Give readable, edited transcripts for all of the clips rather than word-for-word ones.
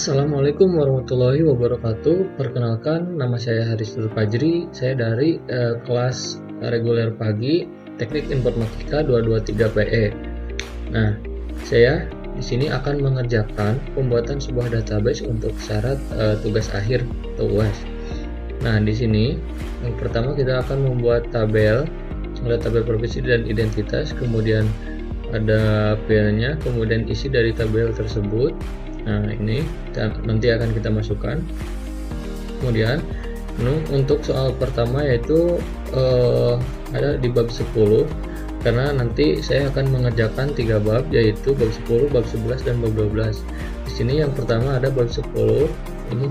Assalamualaikum warahmatullahi wabarakatuh. Perkenalkan, nama saya Haris Nur Fajri. Saya dari kelas reguler pagi Teknik Informatika 223 PE. Nah, saya di sini akan mengerjakan pembuatan sebuah database untuk syarat tugas akhir atau UAS. Nah, di sini yang pertama kita akan membuat tabel, ada tabel provinsi dan identitas, kemudian ada filenya, kemudian isi dari tabel tersebut. Nah, ini nanti akan kita masukkan. Kemudian untuk soal pertama yaitu ada di bab 10, karena nanti saya akan mengerjakan 3 bab, yaitu bab 10, bab 11 dan bab 12. Di sini yang pertama ada bab 10. Ini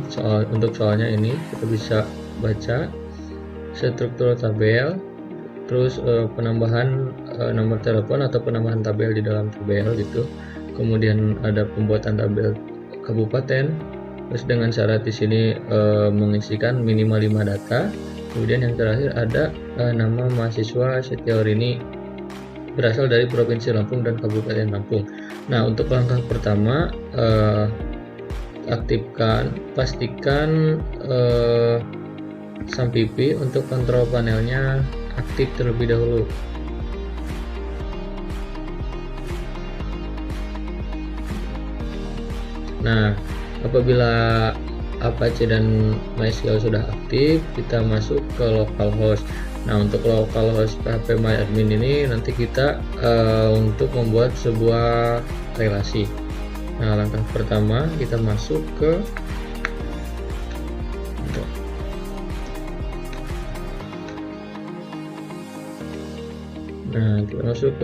untuk soalnya ini kita bisa baca struktur tabel, terus penambahan nomor telepon atau penambahan tabel di dalam tabel gitu. Kemudian ada pembuatan tabel kabupaten, terus dengan syarat di sini mengisikan minimal 5 data. Kemudian yang terakhir ada nama mahasiswa Setiorini berasal dari Provinsi Lampung dan Kabupaten Lampung. Nah, untuk langkah pertama pastikan SAMPIPI untuk kontrol panelnya aktif terlebih dahulu. Nah, apabila Apache dan MySQL sudah aktif, kita masuk ke localhost. Nah, untuk localhost PHP MyAdmin ini nanti kita untuk membuat sebuah relasi. Nah, langkah pertama kita masuk ke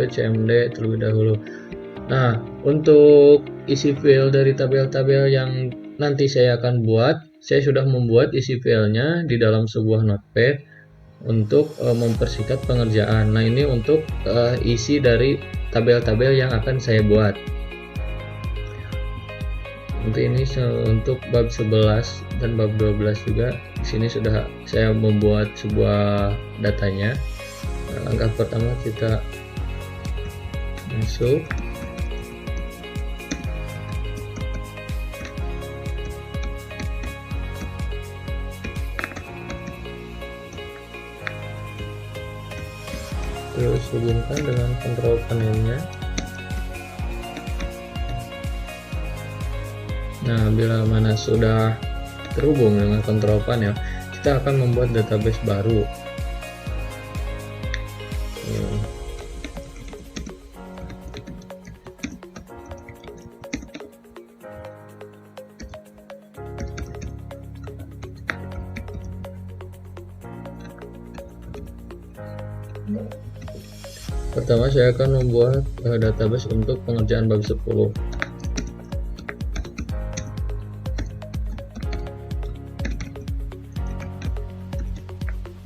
CMD terlebih dahulu. Nah, untuk isi file dari tabel-tabel yang nanti saya akan buat, saya sudah membuat isi filenya di dalam sebuah notepad untuk mempersingkat pengerjaan. Nah, ini untuk isi dari tabel-tabel yang akan saya buat. Untuk ini untuk bab 11 dan bab 12 juga di sini sudah saya membuat sebuah datanya. Nah, langkah pertama kita masuk. Terus hubungkan dengan kontrol panelnya. Nah, bila mana sudah terhubung dengan kontrol panel, kita akan membuat database baru. Pertama saya akan membuat database untuk pengerjaan bab 10.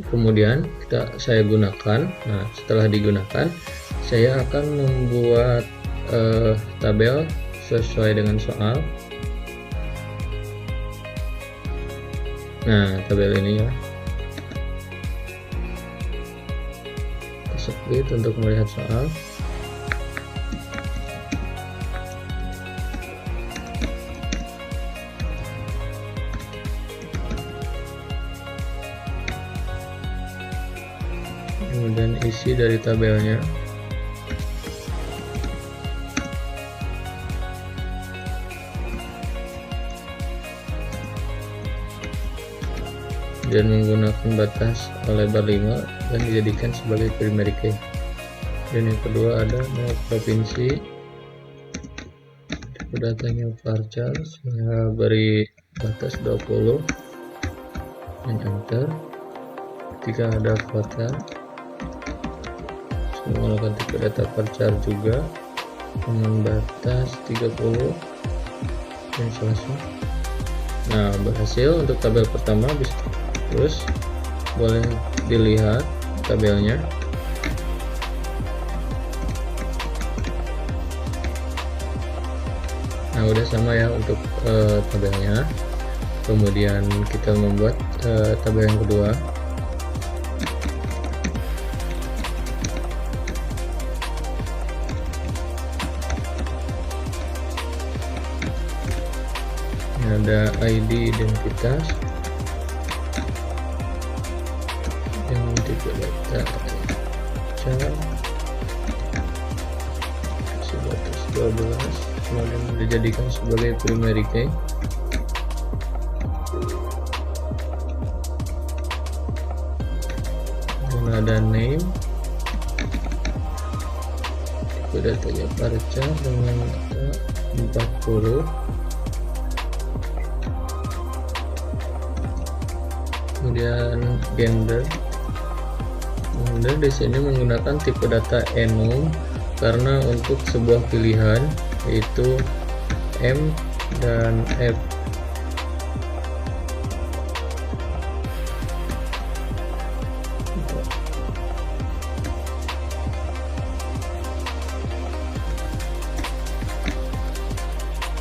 Kemudian saya gunakan. Nah, setelah digunakan, saya akan membuat tabel sesuai dengan soal. Nah, tabel ini ya. Split untuk melihat soal. Kemudian isi dari tabelnya. Dan menggunakan batas lebar 5 dan dijadikan sebagai primary key. Dan yang kedua ada nama provinsi, datanya varchar, saya beri batas 20 dan enter. Ketika ada kota, saya menggunakan tipe data varchar juga dengan batas 30 dan selesai. Nah, berhasil untuk tabel pertama. Terus boleh dilihat tabelnya. Nah, udah sama ya untuk tabelnya. Kemudian kita membuat tabel yang kedua. ada ID identitas yang tipe data char sebatas 12, kemudian dijadikan sebagai primary key. Dan ada name, tipe datanya varchar dengan data 40. Kemudian gender di sini menggunakan tipe data enum karena untuk sebuah pilihan yaitu M dan F.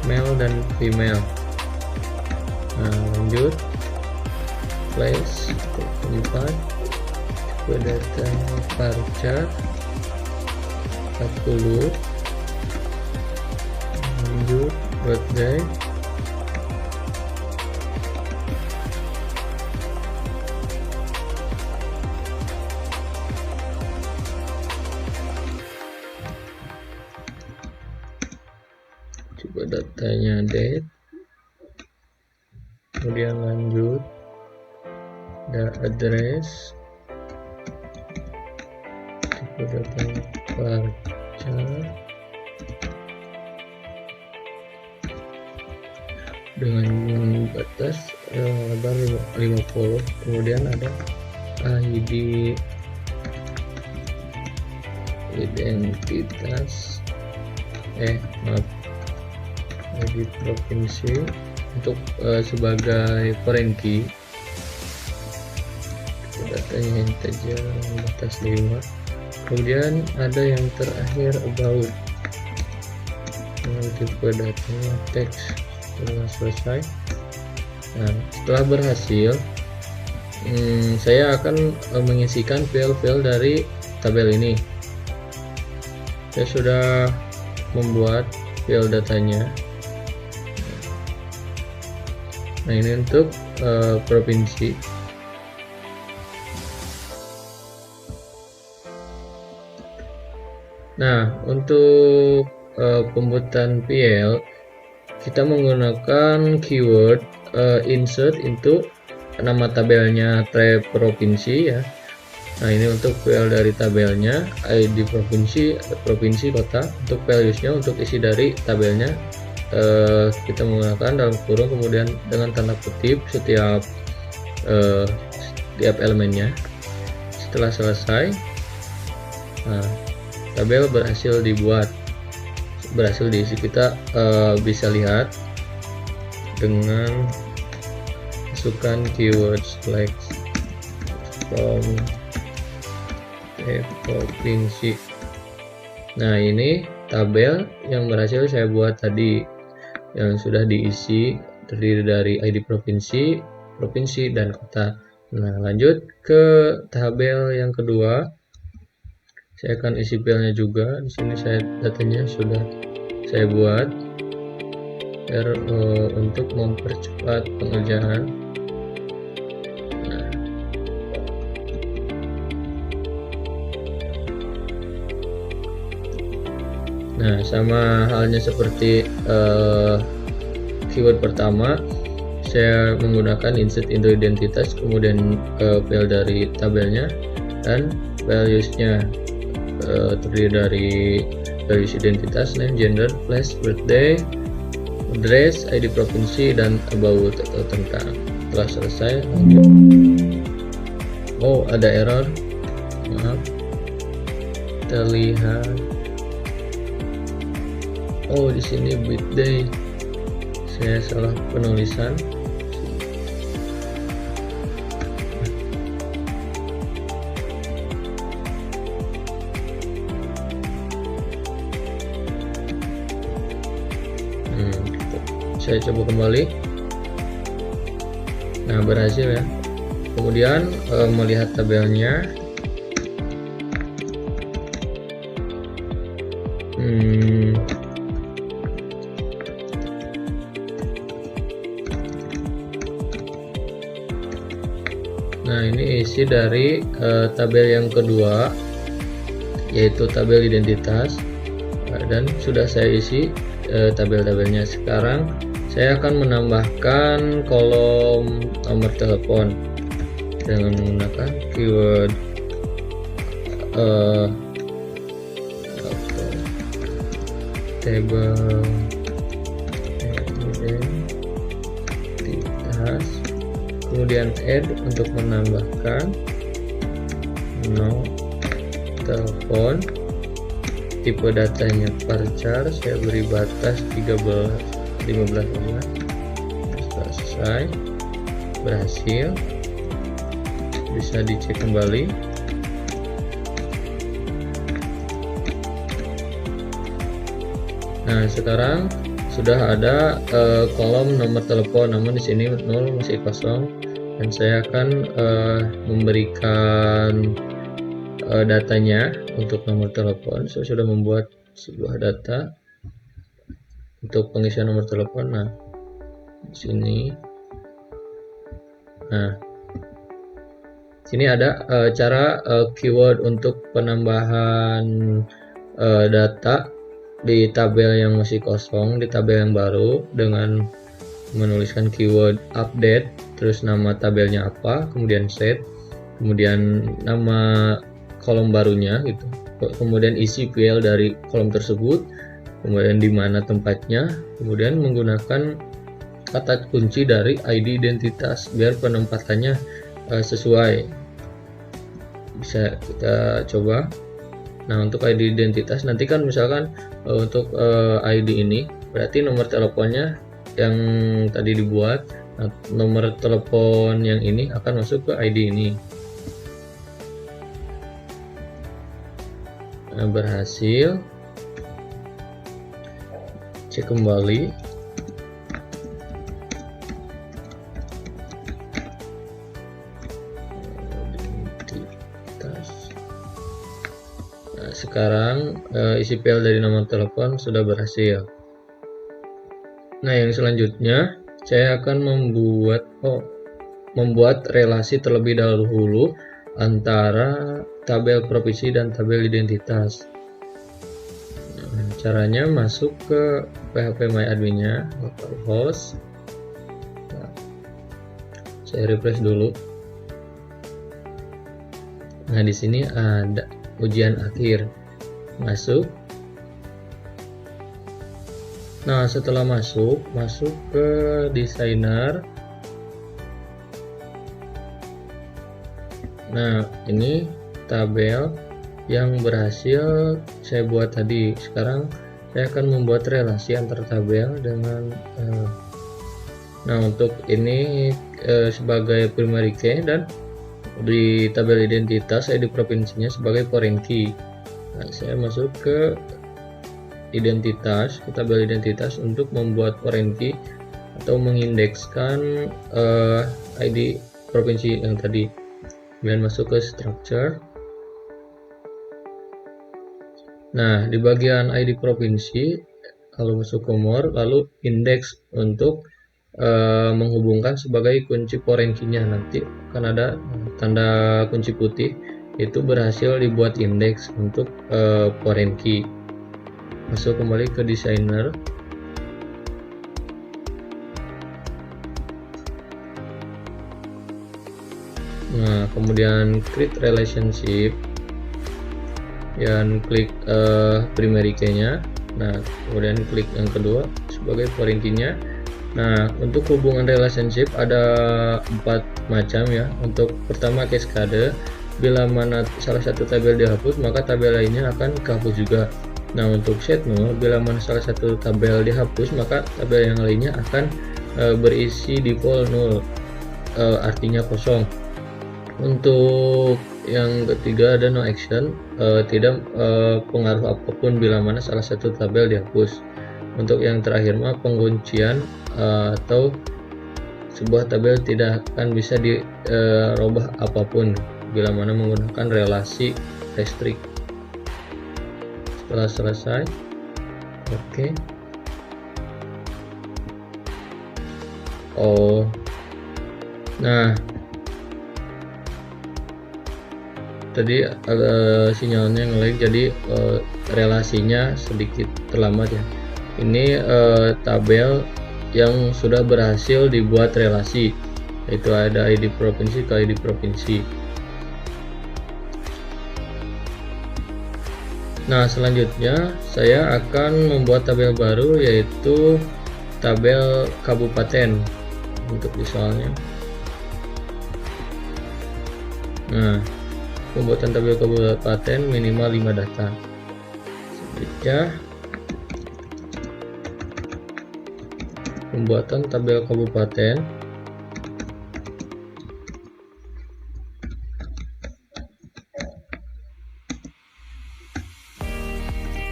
Male dan female. Nah, lanjut place 4, tipe data varchar 40, lanjut birthday, tipe datanya date, kemudian lanjut ada address, tipe datanya varchar dengan batas lebar 50, kemudian ada ID identitas ID provinsi untuk sebagai foreign key, datanya integer batas 5, kemudian ada yang terakhir about dengan tipe datanya text. Setelah selesai, nah setelah berhasil saya akan mengisikan file-file dari tabel ini. Saya sudah membuat file datanya. Nah ini untuk provinsi. Nah untuk pembuatan file kita menggunakan keyword insert into nama tabelnya tab provinsi ya. Nah ini untuk file dari tabelnya ID provinsi, provinsi kota. Untuk values-nya untuk isi dari tabelnya kita menggunakan dalam kurung kemudian dengan tanda kutip setiap elemennya. Setelah selesai, nah, tabel berhasil dibuat, berhasil diisi. Kita bisa lihat dengan masukkan keyword select from provinsi. Nah ini tabel yang berhasil saya buat tadi, yang sudah diisi, terdiri dari ID provinsi, provinsi dan kota. Nah lanjut ke tabel yang kedua. Saya akan isi filenya juga. Di sini saya datanya sudah saya buat untuk mempercepat pengerjaan. Nah, sama halnya seperti keyword pertama, saya menggunakan insert into identitas, kemudian file dari tabelnya dan values-nya. Terdiri dari values identitas, name, gender, place, birthday, address, ID provinsi, dan about atau tentang. Setelah selesai, lanjut. Oh, ada error. Maaf. Kita lihat. Oh, di sini birthday. Saya salah penulisan. Saya coba kembali. Nah berhasil ya. Kemudian melihat tabelnya, Nah, ini isi dari tabel yang kedua, yaitu tabel identitas, dan sudah saya isi tabel-tabelnya. Sekarang saya akan menambahkan kolom nomor telepon dengan menggunakan keyword table identitas, kemudian add untuk menambahkan nomor telepon, tipe datanya varchar, saya beri batas 13, 15. Setelah selesai, berhasil, bisa dicek kembali. Nah, sekarang sudah ada kolom nomor telepon, namun di sini 0 masih kosong, dan saya akan memberikan datanya untuk nomor telepon. Saya sudah membuat sebuah data untuk pengisian nomor telepon. Nah, di sini, nah, sini ada cara keyword untuk penambahan data di tabel yang masih kosong, di tabel yang baru, dengan menuliskan keyword update, terus nama tabelnya apa, kemudian set, kemudian nama kolom barunya gitu, kemudian isi file dari kolom tersebut, kemudian di mana tempatnya, kemudian menggunakan kata kunci dari ID identitas biar penempatannya sesuai. Bisa kita coba. Nah, untuk ID identitas nanti kan misalkan untuk ID ini berarti nomor teleponnya yang tadi dibuat, nah, nomor telepon yang ini akan masuk ke ID ini. Nah, berhasil, cek kembali. Nah, sekarang isi file dari nomor telepon sudah berhasil. Nah, yang selanjutnya saya akan membuat relasi terlebih dahulu antara tabel provinsi dan tabel identitas. Nah, caranya masuk ke PHP MyAdmin-nya, localhost. Nah, saya refresh dulu. Nah, di sini ada ujian akhir, masuk. Nah, setelah masuk ke desainer. Nah, ini tabel yang berhasil saya buat tadi. Sekarang saya akan membuat relasi antar tabel dengan nah, untuk ini sebagai primary key, dan di tabel identitas saya di provinsinya sebagai foreign key. Nah, saya masuk ke identitas, ke tabel identitas untuk membuat foreign key atau mengindekskan ID provinsi yang tadi. Kemudian masuk ke structure. Nah, di bagian ID provinsi, kalau masuk ke more, lalu index untuk menghubungkan sebagai kunci foreign key-nya. Nanti akan ada tanda kunci putih, itu berhasil dibuat indeks untuk foreign key. Masuk kembali ke designer. Nah, kemudian create relationship dan klik primary key-nya. Nah, kemudian klik yang kedua sebagai foreign key-nya. Nah, untuk hubungan relationship ada 4 macam ya. Untuk pertama cascade, bila mana salah satu tabel dihapus maka tabel lainnya akan kehapus juga. Nah, untuk set null, bila mana salah satu tabel dihapus maka tabel yang lainnya akan berisi default null, artinya kosong. Untuk yang ketiga ada no action, tidak pengaruh apapun bila mana salah satu tabel dihapus. Untuk yang terakhir mah penguncian atau sebuah tabel tidak akan bisa dirubah apapun bila mana menggunakan relasi restrict. Setelah selesai, oke. Nah, tadi sinyalnya nge-lag, jadi relasinya sedikit terlambat ya. Ini tabel yang sudah berhasil dibuat relasi, yaitu ada ID provinsi ke ID provinsi. Nah, selanjutnya saya akan membuat tabel baru, yaitu tabel kabupaten untuk visualnya. Nah, pembuatan tabel kabupaten minimal 5 data. Selanjutnya pembuatan tabel kabupaten.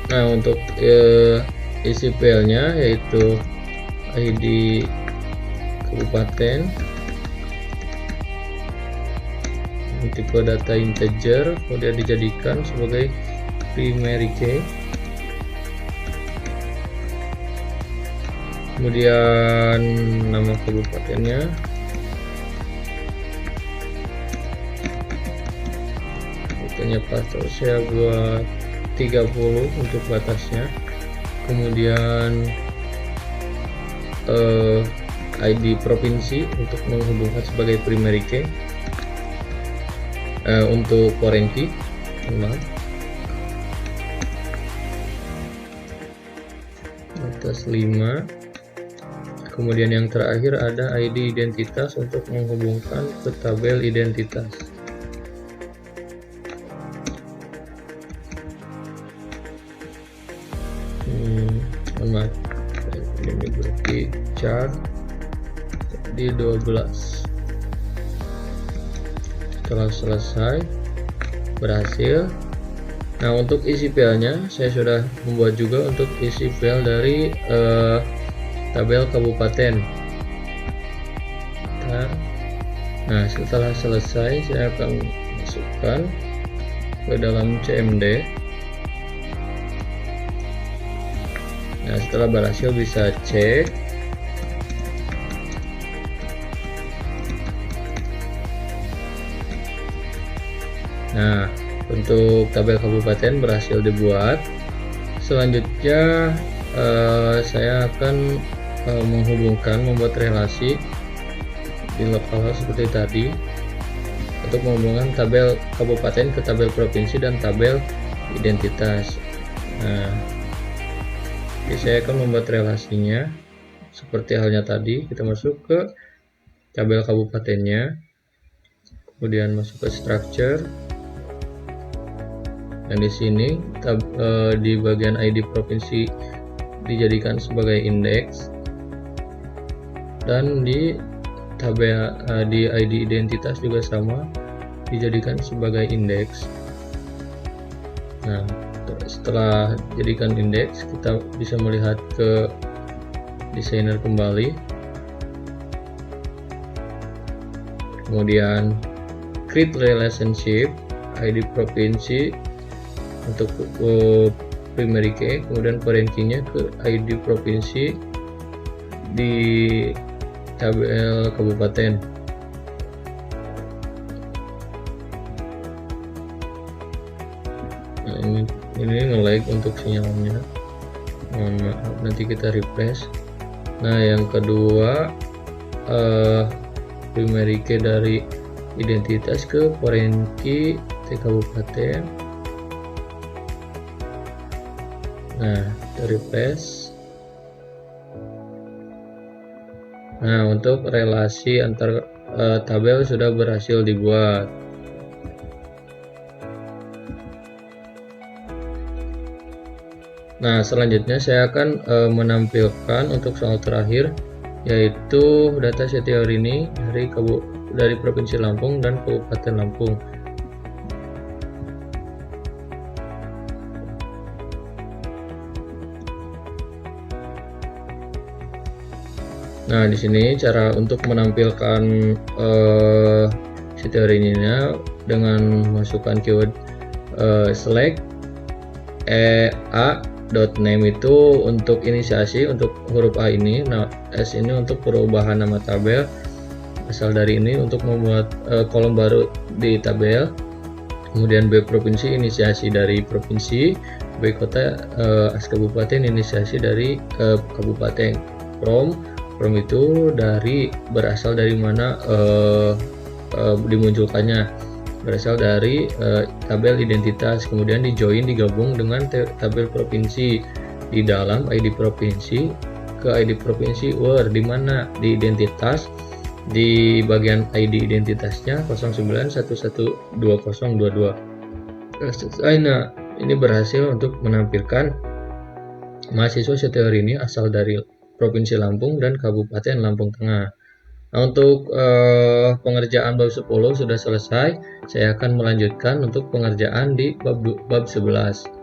Nah, untuk isi filenya yaitu ID kabupaten, tipe data integer, kemudian dijadikan sebagai primary key, kemudian nama kabupatennya, rutenya pastor saya buat 30 untuk batasnya, kemudian ID provinsi untuk menghubungkan sebagai primary key, untuk foreign key atas 5, kemudian yang terakhir ada ID identitas untuk menghubungkan ke tabel identitas. Ini berarti chart di 12. Setelah selesai, berhasil. Nah, untuk isi filenya saya sudah membuat juga untuk isi file dari tabel kabupaten. Nah, setelah selesai saya akan masukkan ke dalam CMD. Nah, setelah berhasil bisa cek. Nah, untuk tabel kabupaten berhasil dibuat. Selanjutnya saya akan membuat relasi di localhost seperti tadi untuk menghubungkan tabel kabupaten ke tabel provinsi dan tabel identitas. Nah, jadi saya akan membuat relasinya seperti halnya tadi. Kita masuk ke tabel kabupatennya, kemudian masuk ke structure, dan di sini di bagian ID provinsi dijadikan sebagai indeks, dan di tabel di ID identitas juga sama, dijadikan sebagai indeks. Nah, setelah jadikan indeks, kita bisa melihat ke desainer kembali, kemudian create relationship ID provinsi untuk primary key, kemudian foreign key-nya ke ID provinsi di tabel kabupaten. Nah, ini nge-lag untuk sinyalnya, mohon maaf, nanti kita refresh. Nah, yang kedua primary key dari identitas ke foreign key di kabupaten. Nah, kita refresh. Nah, untuk relasi antar tabel sudah berhasil dibuat. Nah, selanjutnya saya akan menampilkan untuk soal terakhir, yaitu data setiap ini dari Provinsi Lampung dan Kabupaten Lampung. Nah, di sini cara untuk menampilkan setiap ininya dengan memasukkan keyword select a.name itu untuk inisiasi untuk huruf A ini. Nah, S ini untuk perubahan nama tabel asal dari ini untuk membuat kolom baru di tabel. Kemudian B provinsi inisiasi dari provinsi, B kota as kabupaten inisiasi dari kabupaten. From itu berasal dari mana dimunculkannya, berasal dari tabel identitas, kemudian digabung dengan tabel provinsi. Di dalam ID provinsi ke ID provinsi where, di mana di identitas, di bagian ID identitasnya 09112022. Nah, ini berhasil untuk menampilkan mahasiswa setior ini asal dari Provinsi Lampung dan Kabupaten Lampung Tengah. Nah, untuk pengerjaan bab 10 sudah selesai. Saya akan melanjutkan untuk pengerjaan di bab 11.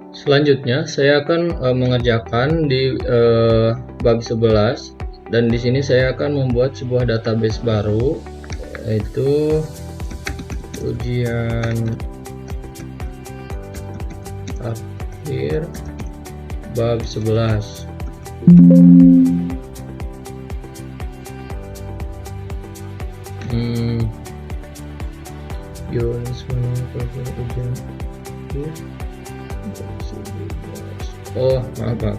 Selanjutnya saya akan mengerjakan di bab 11, dan di sini saya akan membuat sebuah database baru, yaitu ujian akhir bab 11. Ujian akhir. Oh, maaf.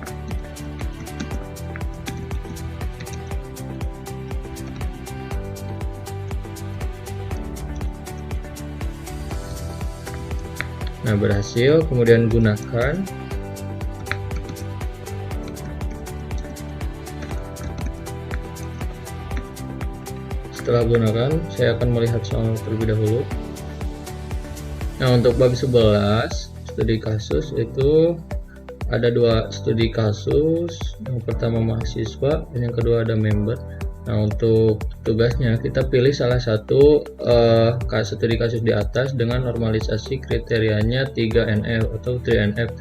Nah, berhasil. Kemudian gunakan setelah gunakan, saya akan melihat soal terlebih dahulu. Nah, untuk bab 11 studi kasus itu ada 2 studi kasus, yang pertama mahasiswa dan yang kedua ada member. Nah, untuk tugasnya kita pilih salah satu studi kasus di atas dengan normalisasi kriterianya 3NF atau 3NF.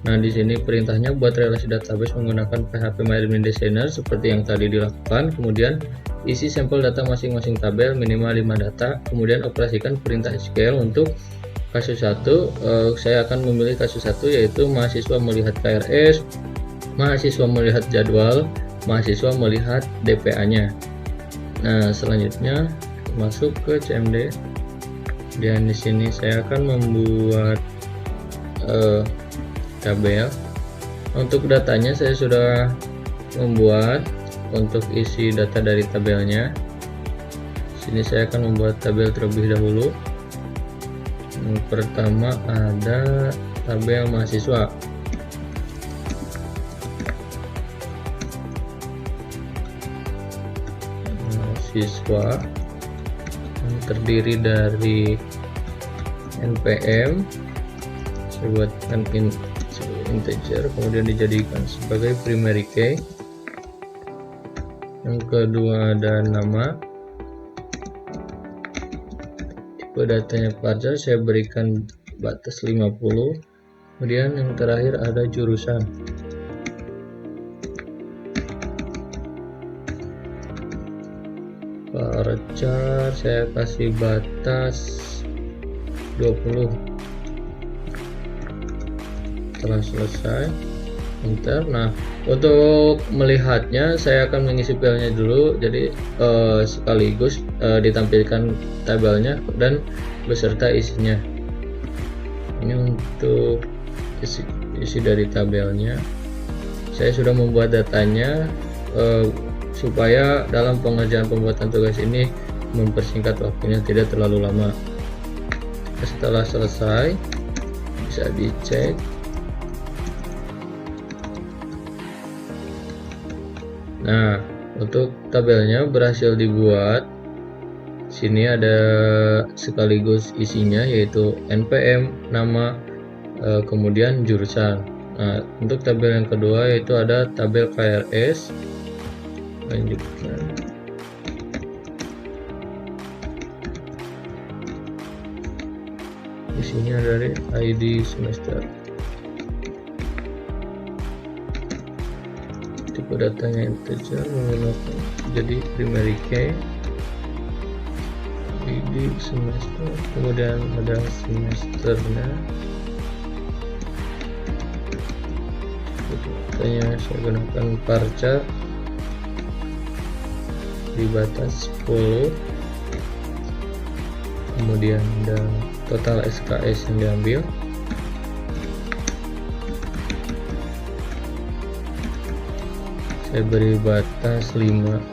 Nah, di sini perintahnya buat relasi database menggunakan PHP MyAdmin Designer seperti yang tadi dilakukan. Kemudian isi sampel data masing-masing tabel minimal 5 data. Kemudian operasikan perintah SQL untuk kasus 1. Saya akan memilih kasus 1, yaitu mahasiswa melihat KRS, mahasiswa melihat jadwal, mahasiswa melihat DPA-nya. Nah, selanjutnya masuk ke CMD, dan di sini saya akan membuat tabel. Untuk datanya saya sudah membuat untuk isi data dari tabelnya. Sini saya akan membuat tabel terlebih dahulu. Yang pertama ada tabel mahasiswa. Mahasiswa yang terdiri dari NPM, saya buatkan integer, kemudian dijadikan sebagai primary key. Yang kedua ada nama, tipe datanya parser, saya berikan batas 50. Kemudian yang terakhir ada jurusan. Parser saya kasih batas 20. Setelah selesai, enter. Nah, untuk melihatnya saya akan mengisi filenya dulu, jadi sekaligus ditampilkan tabelnya dan beserta isinya. Ini untuk isi dari tabelnya. Saya sudah membuat datanya supaya dalam pengerjaan pembuatan tugas ini mempersingkat waktunya, tidak terlalu lama. Setelah selesai bisa dicek. Nah, untuk tabelnya berhasil dibuat. Sini ada sekaligus isinya, yaitu NPM, nama, kemudian jurusan. Nah, untuk tabel yang kedua yaitu ada tabel KRS. Lanjutkan. Isinya dari ID semester. Tipe datanya integer menggunakan jadi primary key, ID semester, kemudian ada semesternya. Datanya saya gunakan parser di batas 10. kemudian ada total SKS yang diambil, saya beri batas 5.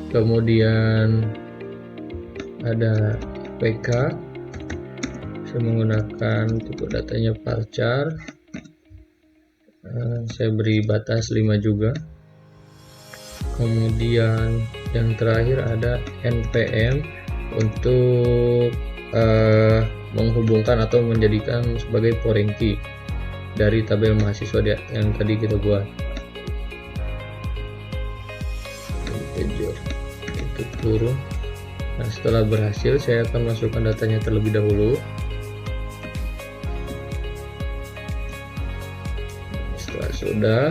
Kemudian ada PK, saya menggunakan tipe datanya varchar, saya beri batas 5 juga. Kemudian yang terakhir ada npm untuk menghubungkan atau menjadikan sebagai foreign key dari tabel mahasiswa yang tadi kita buat. Integer itu turun. Nah, setelah berhasil saya akan masukkan datanya terlebih dahulu. Setelah sudah,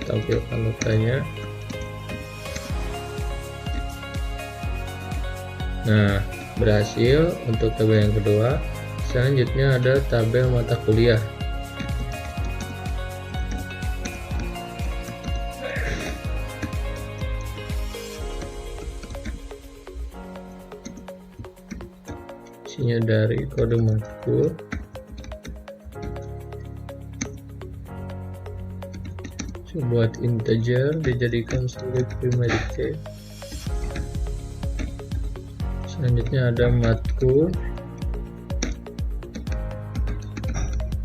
tampilkan datanya. Nah, berhasil untuk tabel yang kedua. Selanjutnya ada tabel mata kuliah. Isinya dari kode matkul, saya buat integer, dijadikan sebagai primary key. Selanjutnya ada matkul,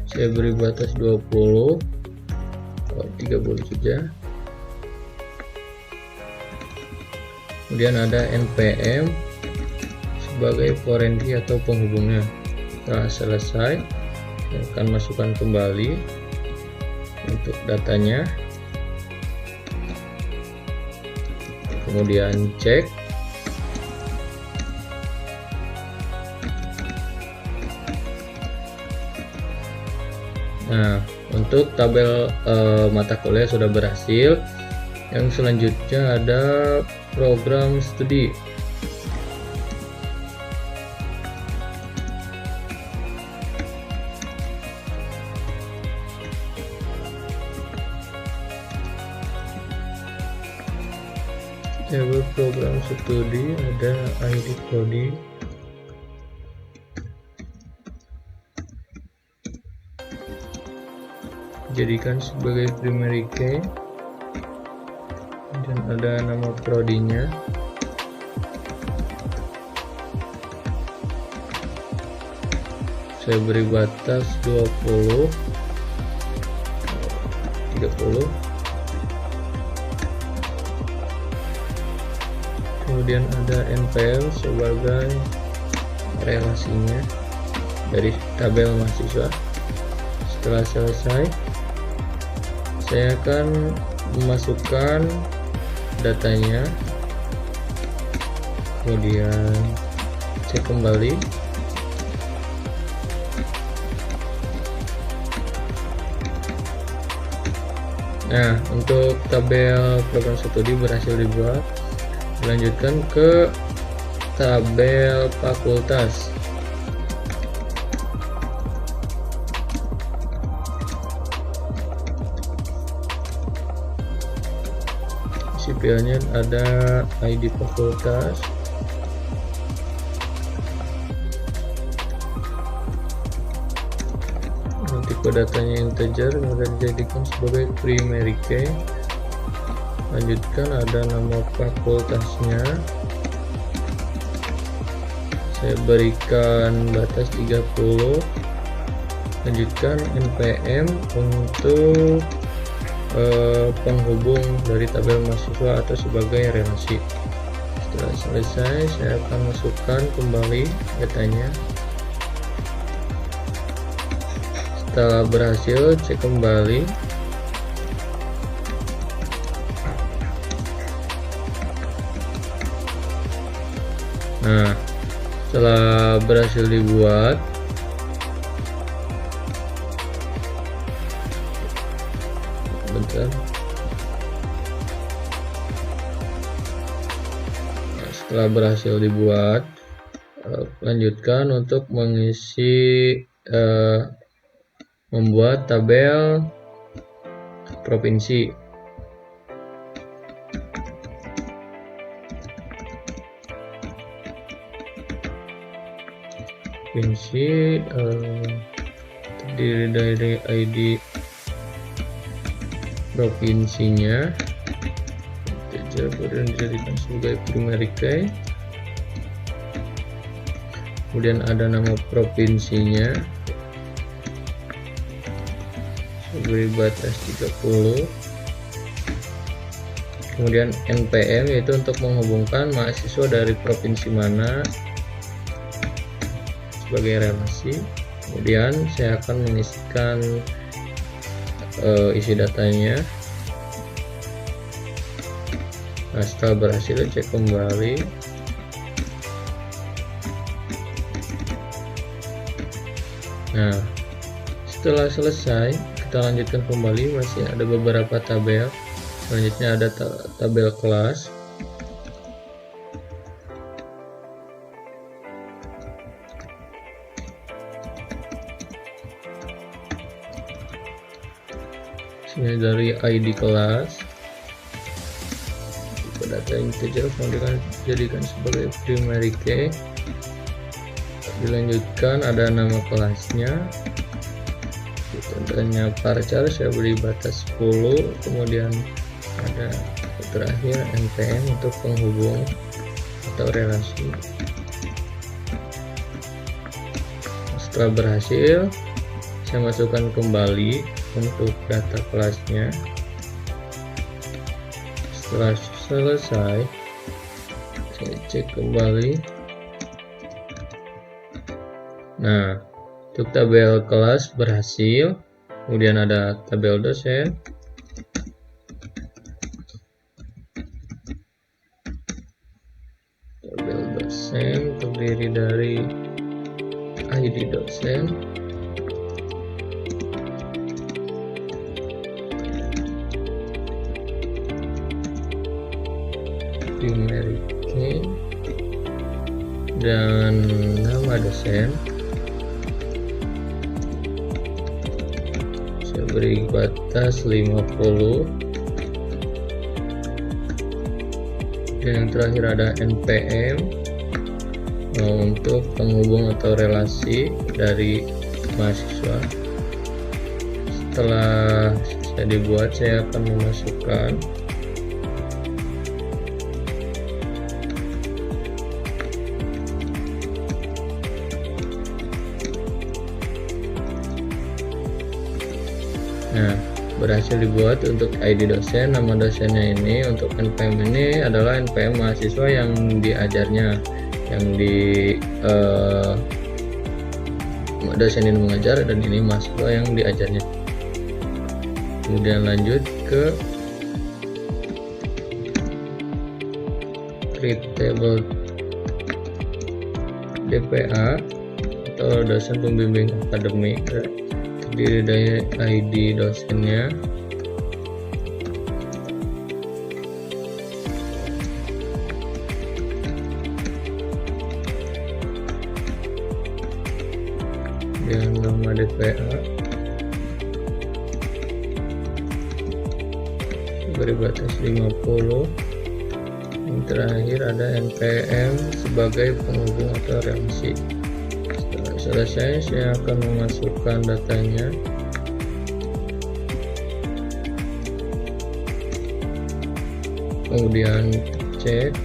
saya beri batas 20, 30 saja. Kemudian ada npm sebagai foreign key atau penghubungnya. Setelah selesai, saya akan masukkan kembali untuk datanya, kemudian cek. Nah, untuk tabel mata kuliah sudah berhasil. Yang selanjutnya ada program studi. Tabel program studi ada ID coding, jadikan sebagai primary key, dan ada nama prodinya. Saya beri batas 20, 30. Kemudian ada npm sebagai relasinya dari tabel mahasiswa. Setelah selesai, saya akan memasukkan datanya, kemudian cek kembali. Nah, untuk tabel program studi berhasil dibuat. Lanjutkan ke tabel fakultas. Sipilnya ada ID fakultas, tipe datanya integer, kemudian dijadikan sebagai primary key. Lanjutkan ada nama fakultasnya, saya berikan batas 30. Lanjutkan npm untuk penghubung dari tabel mahasiswa atau sebagai relasi. Setelah selesai, saya akan masukkan kembali datanya. Setelah berhasil, cek kembali. Nah, setelah berhasil dibuat, bentar. Nah, setelah berhasil dibuat, lanjutkan untuk mengisi membuat tabel provinsi. provinsi, terdiri dari ID provinsinya, kemudian dijadikan sebagai primary key. Kemudian ada nama provinsinya, beri batas 30. Kemudian NPM, yaitu untuk menghubungkan mahasiswa dari provinsi mana sebagai relasi. Kemudian saya akan mengisikan isi datanya. Nah, setelah berhasil, cek kembali. Nah, setelah selesai, kita lanjutkan kembali. Masih ada beberapa tabel. Selanjutnya ada tabel kelas. Ini dari ID kelas. Data integer dijadikan sebagai primary key. Dilanjutkan ada nama kelasnya. Contohnya varchar, saya beri batas 10. Kemudian ada terakhir NPM untuk penghubung atau relasi. Setelah berhasil, saya masukkan kembali untuk data kelasnya. Setelah selesai, saya cek kembali. Nah, untuk tabel kelas berhasil. Kemudian ada tabel dosen. Tabel dosen terdiri dari ID dosen, primary key, dan nama dosen. Saya beri batas 50. Dan yang terakhir ada NPM untuk penghubung atau relasi dari mahasiswa. Setelah saya dibuat, saya akan memasukkan Nah, berhasil dibuat untuk ID dosen. Nama dosennya ini untuk NPM ini adalah NPM mahasiswa yang diajarnya, yang di dosen ini mengajar, dan ini mahasiswa yang diajarnya. Kemudian lanjut ke create table DPA atau dosen pembimbing akademik. Terdiri dari ID dosennya, dan nama DPA, beri batas 50. Yang terakhir ada NPM sebagai penghubung atau relasi. Selesai, saya akan memasukkan datanya. Kemudian cek.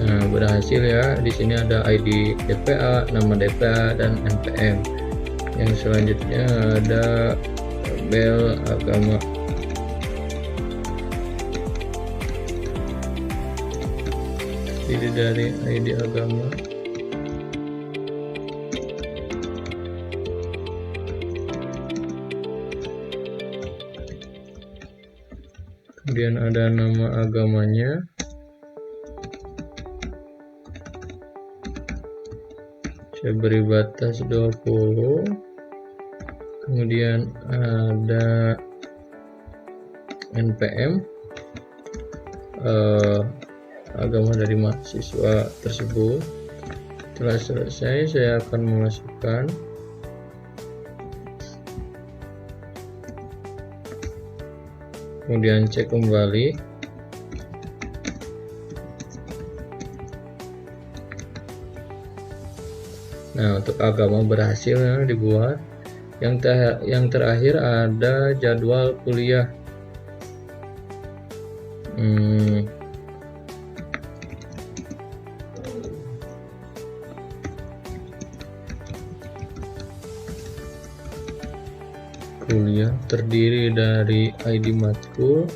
Nah, berhasil ya. Di sini ada ID DPA, nama DPA, dan NPM. Yang selanjutnya ada tabel agama. Terdiri dari ID agama, kemudian ada nama agamanya, saya beri batas 20. Kemudian ada NPM, agama dari mahasiswa tersebut. Setelah selesai, saya akan memasukkan kemudian cek kembali. Nah, untuk agama berhasil dibuat. Yang terakhir ada jadwal kuliah. Kuliah terdiri dari ID matkul,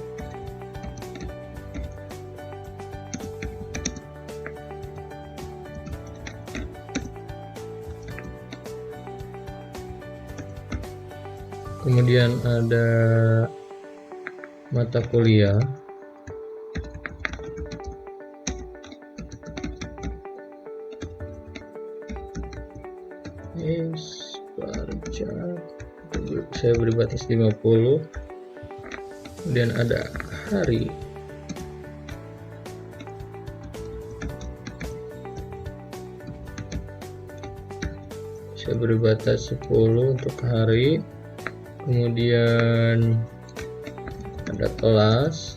kemudian ada mata kuliah, saya beri batas 50, kemudian ada hari, saya beri batas 10 untuk hari, kemudian ada kelas,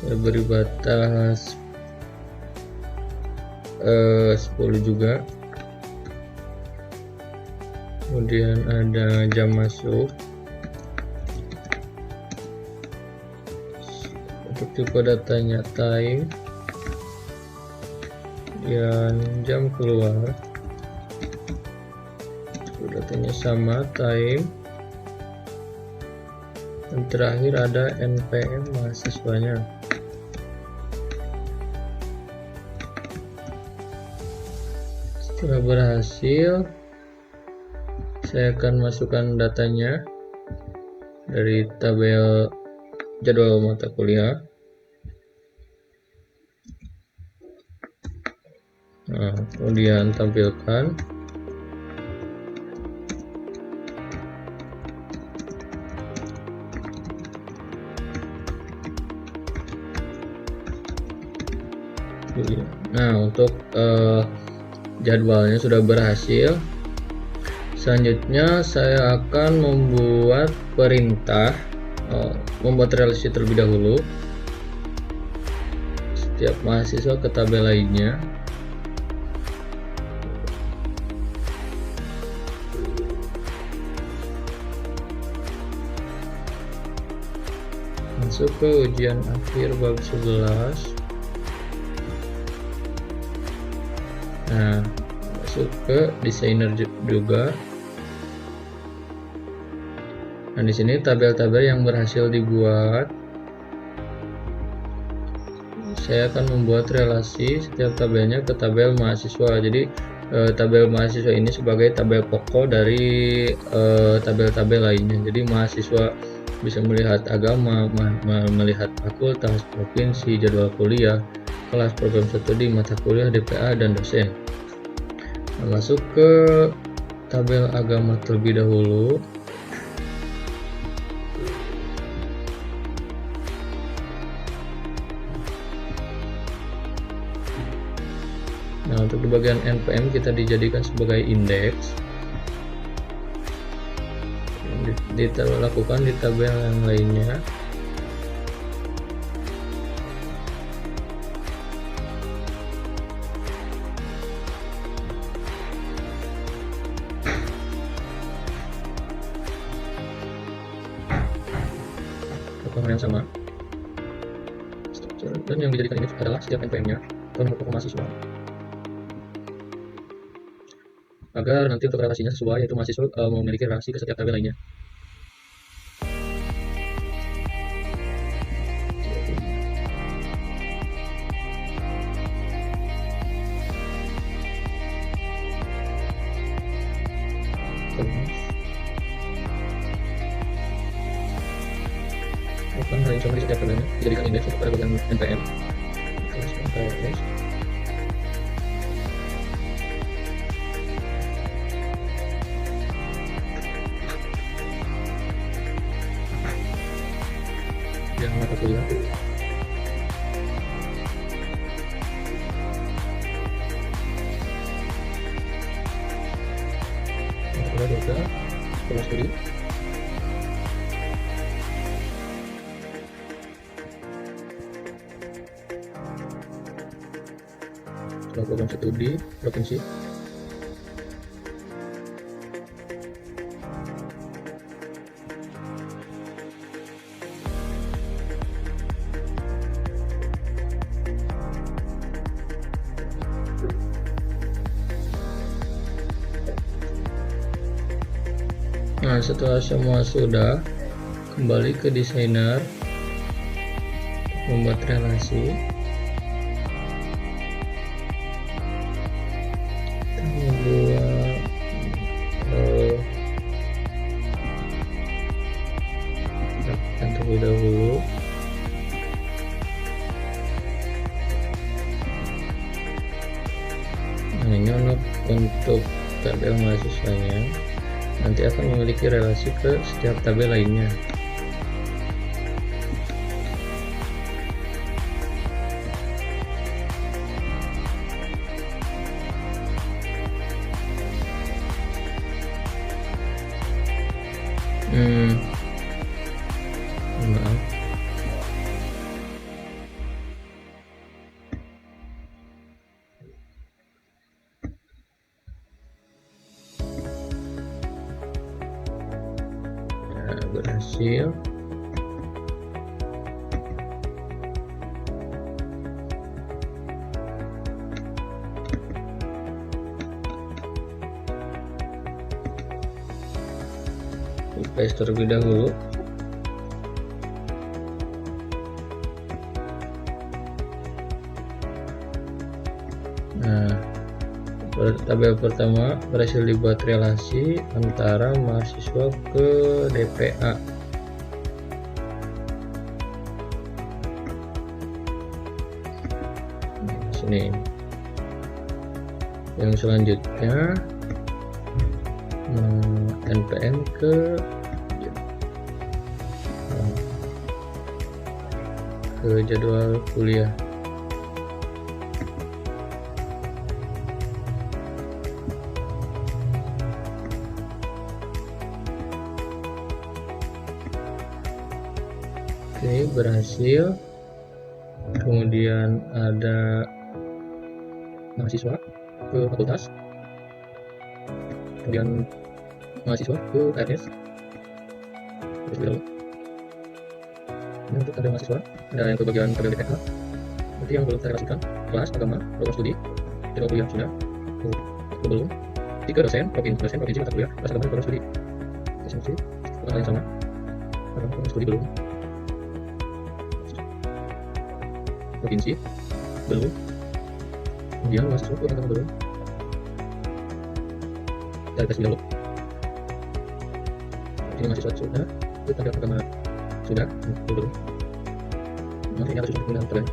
saya beri batas 10 juga, kemudian ada jam masuk, untuk tipe datanya time, dan jam keluar, datanya sama time, dan terakhir ada NPM mahasiswanya. Setelah berhasil, saya akan masukkan datanya dari tabel jadwal mata kuliah. Nah, kemudian tampilkan. Nah, untuk jadwalnya sudah berhasil. Selanjutnya saya akan membuat perintah, membuat relasi terlebih dahulu setiap mahasiswa ke tabel lainnya. Masuk ke ujian akhir bab 11. Nah, masuk ke desainer juga. Nah, di sini tabel-tabel yang berhasil dibuat. Saya akan membuat relasi setiap tabelnya ke tabel mahasiswa. Jadi tabel mahasiswa ini sebagai tabel pokok dari tabel-tabel lainnya. Jadi mahasiswa bisa melihat agama, melihat fakultas, provinsi, jadwal kuliah, kelas, program studi, mata kuliah, DPA, dan dosen. Nah, masuk ke tabel agama terlebih dahulu. Nah, untuk di bagian NPM kita dijadikan sebagai indeks. Lakukan di tabel yang lainnya. Lakukan yang sama. Dan yang dijadikan indeks adalah setiap NPM-nya atau nomor pokok mahasiswa. Agar nanti untuk relasinya sesuai, yaitu mahasiswa memiliki relasi ke setiap tabel lainnya. Lakukan hal yang sama di setiap tabelnya, dijadikan indeks untuk pada bagian NPM. Yang mata kuliah. Mata kuliah dosa, kelas studi. Program studi provinsi. Nah, setelah semua sudah, kembali ke desainer, membuat relasi. Kita membuat rapikan terlebih dahulu. Nah, ini untuk tabel mahasiswanya, nanti akan memiliki relasi ke setiap tabel lainnya. Maaf. Nah, berhasil. Paste terlebih dahulu. Nah, tabel pertama berhasil dibuat relasi antara mahasiswa ke DPA. Nah, sini. Yang selanjutnya NPM ke jadwal kuliah. Oke, berhasil. Kemudian ada mahasiswa ke fakultas, kemudian mahasiswa ke KRS. Ini untuk tabel mahasiswa, ada yang ke bagian tabel DPH. Nanti yang belum saya relasikan, kelas, agama, program studi, jadwal kuliah sudah, belum. 3 dosen, provinsi mata kuliah, kelas agama, program studi. Hal yang sama, program studi belum. Provinsi belum. Kemudian mahasiswa ke agama belum. Dari tes dialog. Ini mahasiswa sudah, itu tabel agama sudah, belum. Nanti ini harus digunakan tabel.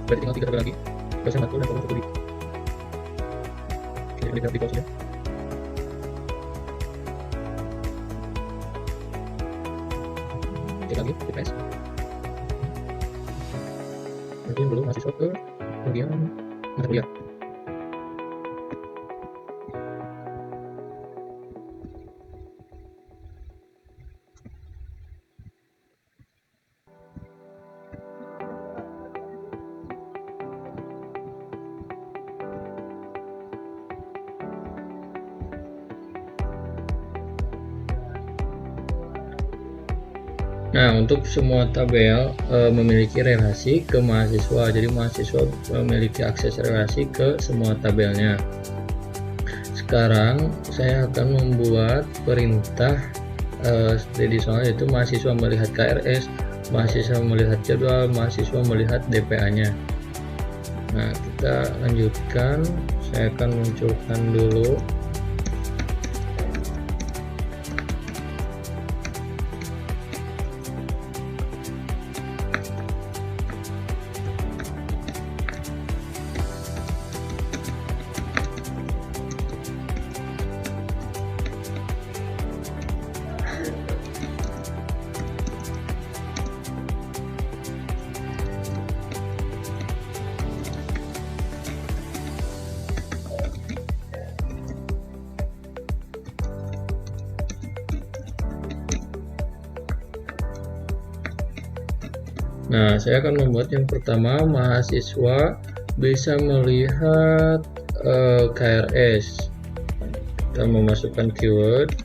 Berarti tinggal 3 tabel lagi, dosen matkul dan program studi. Oke, di pause ya. Cek lagi, TPS. Mungkin belum mahasiswa ke bagian mata kuliah. Nah, untuk semua tabel memiliki relasi ke mahasiswa, jadi mahasiswa memiliki akses relasi ke semua tabelnya. Sekarang saya akan membuat perintah seperti soalnya, yaitu mahasiswa melihat KRS, mahasiswa melihat jadwal, mahasiswa melihat DPA-nya. Nah, kita lanjutkan. Saya akan munculkan dulu Nah, saya akan membuat yang pertama mahasiswa bisa melihat KRS. Kita memasukkan keyword,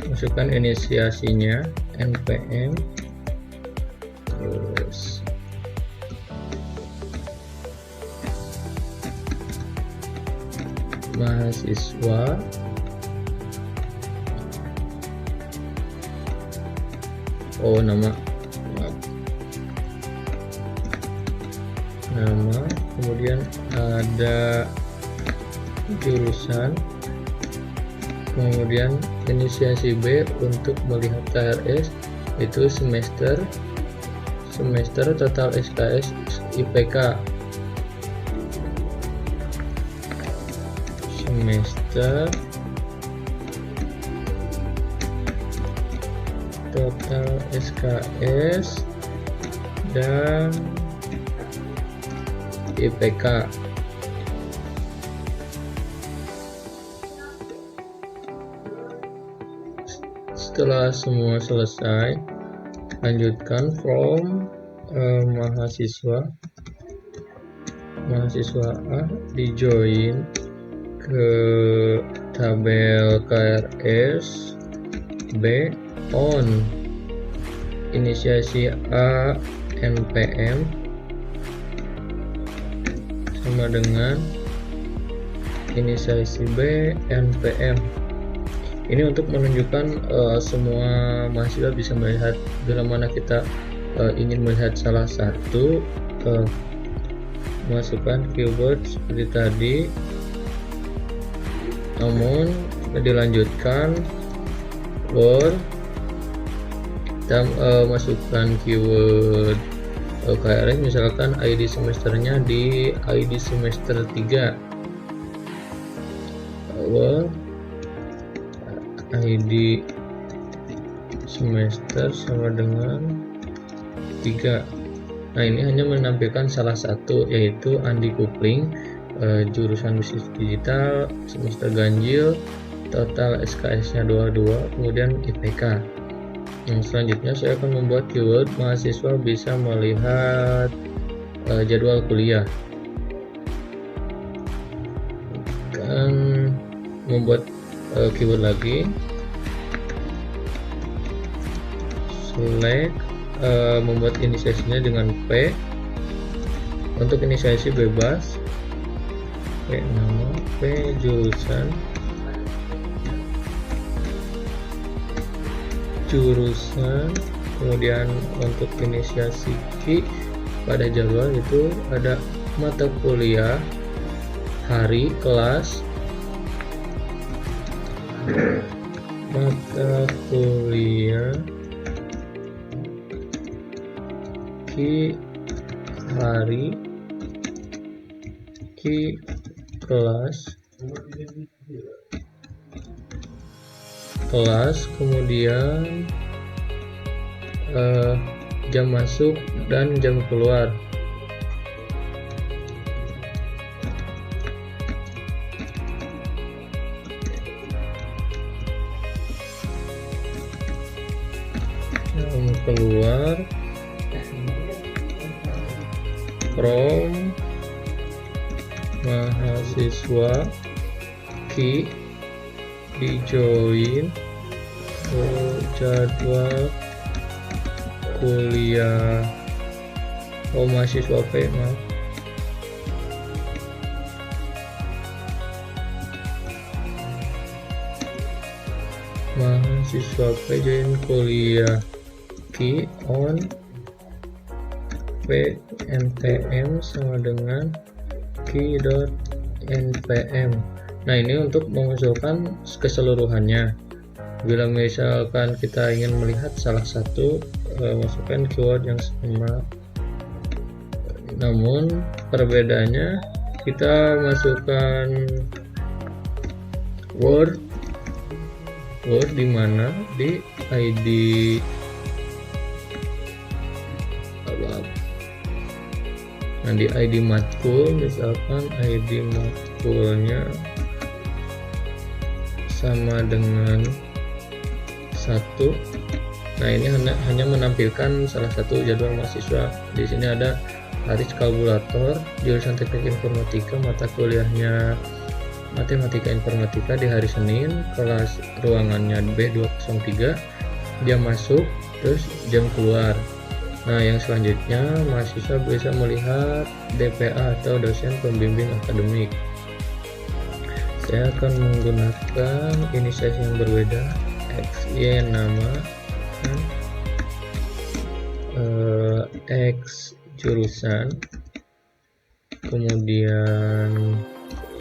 masukkan inisiasinya npm, terus mahasiswa, nama, kemudian ada jurusan, kemudian inisiasi B untuk melihat KRS itu semester, total SKS, IPK, semester, total SKS, dan IPK. Setelah semua selesai, lanjutkan from mahasiswa A di join ke tabel KRS, B on inisiasi A npm sama dengan inisiasi B npm. Ini untuk menunjukkan semua mahasiswa bisa melihat bila mana kita ingin melihat salah satu, masukkan keyword seperti tadi, namun dilanjutkan Word, kita masukkan keyword KRS, misalkan ID semesternya di ID semester 3, Word ID semester sama dengan 3. Nah, ini hanya menampilkan salah satu, yaitu Andi Kupling, jurusan bisnis digital, semester ganjil, total SKS-nya 22, kemudian IPK. Yang selanjutnya saya akan membuat keyword mahasiswa bisa melihat jadwal kuliah. Akan membuat keyword lagi, select, membuat inisiasinya dengan P, untuk inisiasi bebas, P nama, P jurusan, kemudian untuk inisiasi Q pada jadwal itu ada mata kuliah, hari, kelas, mata kuliah, Q hari, Q kelas, kemudian jam masuk dan jam keluar. Jam keluar from mahasiswa Q di join ke jadwal kuliah mahasiswa P, mahasiswa P join kuliah Q on P npm sama dengan Q.npm. Nah, ini untuk mengusulkan keseluruhannya. Bila misalkan kita ingin melihat salah satu, masukkan keyword yang sama, namun perbedaannya kita masukkan Word di mana di ID di ID matkul, misalkan ID matkulnya sama dengan 1, Nah, ini hanya menampilkan salah satu jadwal mahasiswa. Di sini ada Haris Kalkulator, jurusan Teknik Informatika, mata kuliahnya Matematika Informatika di hari Senin, kelas ruangannya B203, jam masuk, terus jam keluar. Nah, yang selanjutnya mahasiswa bisa melihat DPA atau dosen pembimbing akademik. Saya akan menggunakan inisiasi yang berbeda, XY nama, X jurusan, kemudian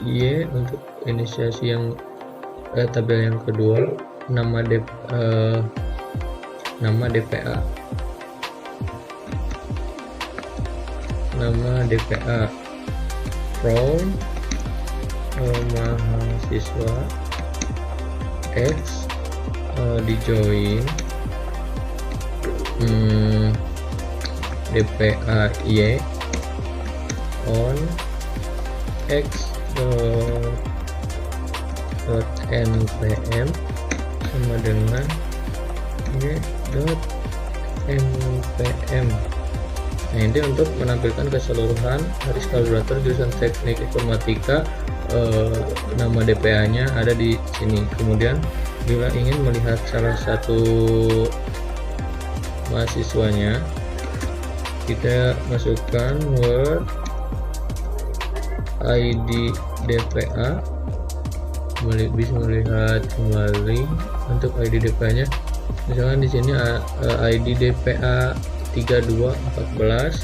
Y untuk inisiasi yang tabel yang kedua, nama DPA, nama DPA, from mahasiswa X, di join DPA Y on X .npm sama dengan y.npm. Nah, ini untuk menampilkan keseluruhan Haris Kalkulator jurusan Teknik Informatika. Nama DPA-nya ada di sini. Kemudian bila ingin melihat salah satu mahasiswanya, kita masukkan Word ID DPA, bisa melihat kembali untuk ID DPA-nya. Misalkan di sini ID DPA 3214.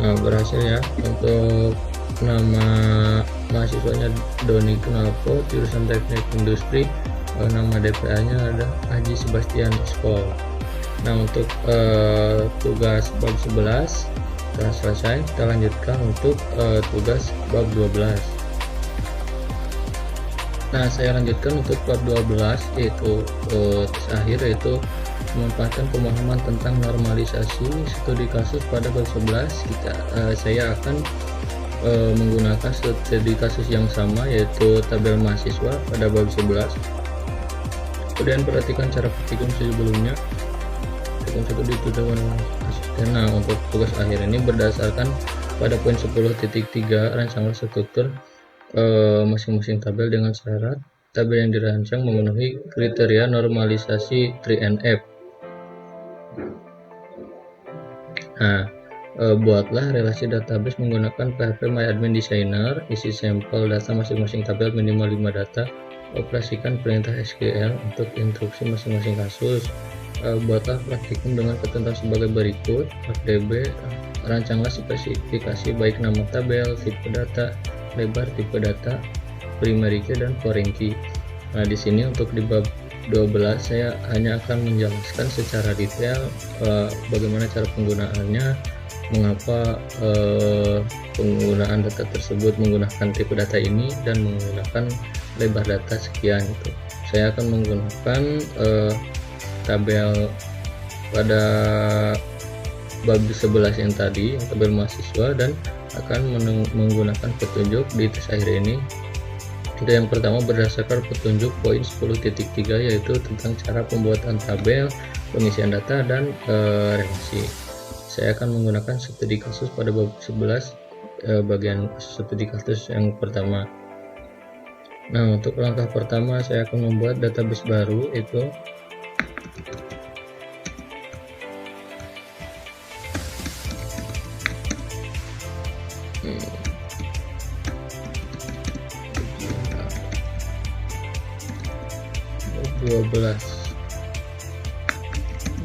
Nah, berhasil ya. Untuk nama mahasiswanya Doni Knalpot, jurusan Teknik Industri. Nama DPA-nya ada Haji Sebastian Skol. Nah, untuk tugas bab 11 telah selesai. Kita lanjutkan untuk tugas bab 12. Nah, saya lanjutkan untuk bab 12, yaitu akhir, yaitu memanfaatkan pemahaman tentang normalisasi studi kasus. Pada bab 11 saya akan menggunakan studi kasus yang sama, yaitu tabel mahasiswa pada bab 11. Kemudian perhatikan cara praktikum sebelumnya. Satu di kasusnya. Nah, untuk tugas akhir ini berdasarkan pada poin 10.3 rancangan struktur masing-masing tabel dengan syarat tabel yang dirancang memenuhi kriteria normalisasi 3NF. Nah, buatlah relasi database menggunakan PHP MyAdmin Designer. Isi sampel data masing-masing tabel minimal 5 data. Operasikan perintah SQL untuk instruksi masing-masing kasus. Buatlah praktikum dengan ketentuan sebagai berikut. FDB, rancanglah spesifikasi baik nama tabel, tipe data, lebar tipe data, primary key dan foreign key. Nah, di sini untuk di bab 12 saya hanya akan menjelaskan secara detail bagaimana cara penggunaannya, mengapa penggunaan data tersebut menggunakan tipe data ini dan menggunakan lebar data sekian. Itu saya akan menggunakan tabel pada bab 11 yang tadi, yang tabel mahasiswa, dan akan menggunakan petunjuk di tes akhir ini. Itu yang pertama berdasarkan petunjuk poin 10.3, yaitu tentang cara pembuatan tabel, pengisian data, dan relasi. Saya akan menggunakan studi kasus pada bab 11, bagian studi kasus yang pertama. Nah, untuk langkah pertama saya akan membuat database baru, itu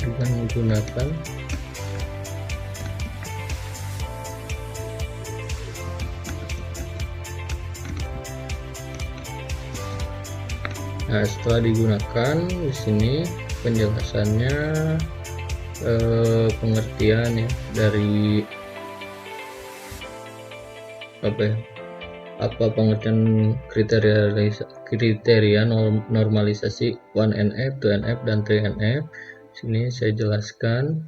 dengan menggunakan setelah digunakan di sini penjelasannya, pengertian ya dari apa pengertian kriteria normalisasi 1NF, 2NF, dan 3NF. Sini saya jelaskan.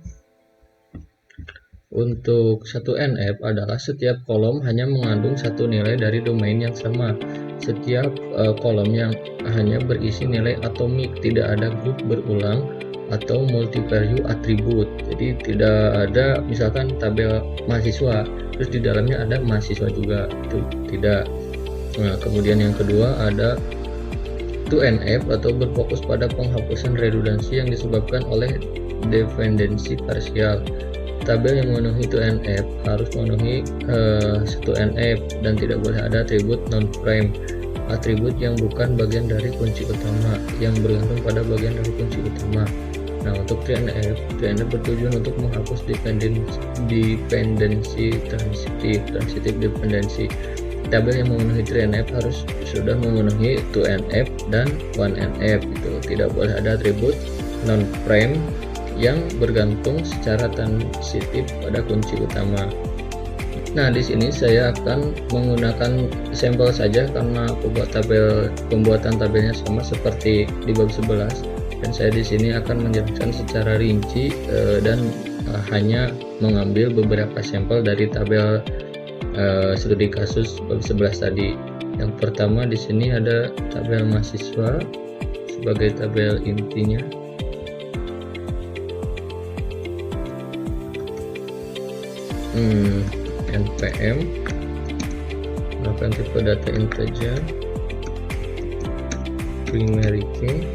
Untuk satu NF adalah setiap kolom hanya mengandung satu nilai dari domain yang sama. Setiap kolom yang hanya berisi nilai atomik, tidak ada grup berulang atau multi-value atribut. Jadi tidak ada misalkan tabel mahasiswa, terus di dalamnya ada mahasiswa juga, itu tidak. Nah, kemudian yang kedua ada 2NF atau berfokus pada penghapusan redundansi yang disebabkan oleh dependensi parsial. Tabel yang memenuhi 2NF harus memenuhi 1NF dan tidak boleh ada atribut non-prime, atribut yang bukan bagian dari kunci utama, yang bergantung pada bagian dari kunci utama. Nah, untuk 3NF bertujuan untuk menghapus dependensi transitif dependensi. Tabel yang memenuhi 3NF harus sudah memenuhi 2NF dan 1NF. Itu tidak boleh ada atribut non-prime yang bergantung secara transitif pada kunci utama. Nah, di sini saya akan menggunakan sampel saja karena pembuatan tabelnya sama seperti di bab 11, dan saya di sini akan menjelaskan secara rinci dan hanya mengambil beberapa sampel dari tabel studi kasus bab 11 tadi. Yang pertama di sini ada tabel mahasiswa sebagai tabel intinya. NPM melakukan tipe data integer, primary key.